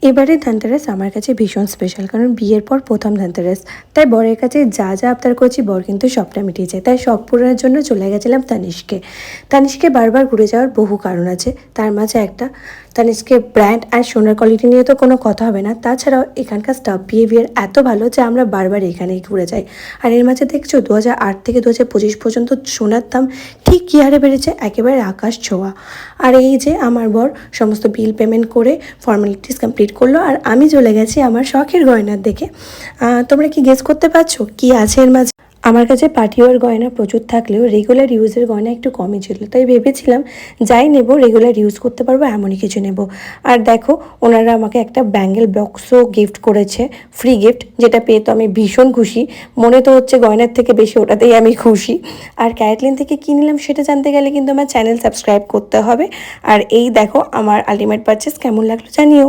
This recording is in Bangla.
এবারে ধনতেরাস আমার কাছে ভীষণ স্পেশাল, কারণ বিয়ের পর প্রথম ধনতেরাস। তাই বরের কাছে যা যা আবদার করছি বর কিন্তু সবটা মিটিয়েছে। তাই শখ পূরণের জন্য চলে গেছিলাম তানিষ্কে। তানিষ্কে বারবার ঘুরে যাওয়ার বহু কারণ আছে, তার মাঝে একটা তানিষ্কের ব্র্যান্ড আর সোনার কোয়ালিটি নিয়ে তো কোনো কথা হবে না। তাছাড়াও এখানকার স্টাফ বিহেভিয়ার এত ভালো যে আমরা বারবার এখানেই ঘুরে যাই। আর এর মাঝে দেখছো 2008 থেকে 2025 পর্যন্ত সোনার দাম ঠিক কী হারে বেড়েছে, একেবারে আকাশ ছোঁয়া। আর এই যে আমার বর সমস্ত বিল পেমেন্ট করে ফর্মালিটিস কমপ্লিট করলো, আর আমি চলে গেছি আমার শখের গয়নার দেখে। তোমরা কি গেস করতে পারছো কি আছে এর মাঝে? আমার কাছে পার্টি ওয়ার গয়না প্রচুর থাকলেও রেগুলার ইউজের গয়না একটু কমই ছিল, তাই ভেবেছিলাম যাই নেব রেগুলার ইউজ করতে পারবো এমনই কিছু নেব। আর দেখো, ওনারা আমাকে একটা ব্যাঙ্গেল বক্সও গিফট করেছে, ফ্রি গিফট, যেটা পেয়ে তো আমি ভীষণ খুশি। মনে তো হচ্ছে গয়নার থেকে বেশি ওটাতেই আমি খুশি। আর ক্যারেটলিন থেকে কী নিলাম সেটা জানতে গেলে কিন্তু আমার চ্যানেল সাবস্ক্রাইব করতে হবে। আর এই দেখো আমার আলটিমেট পারচেস কেমন লাগলো জানিও।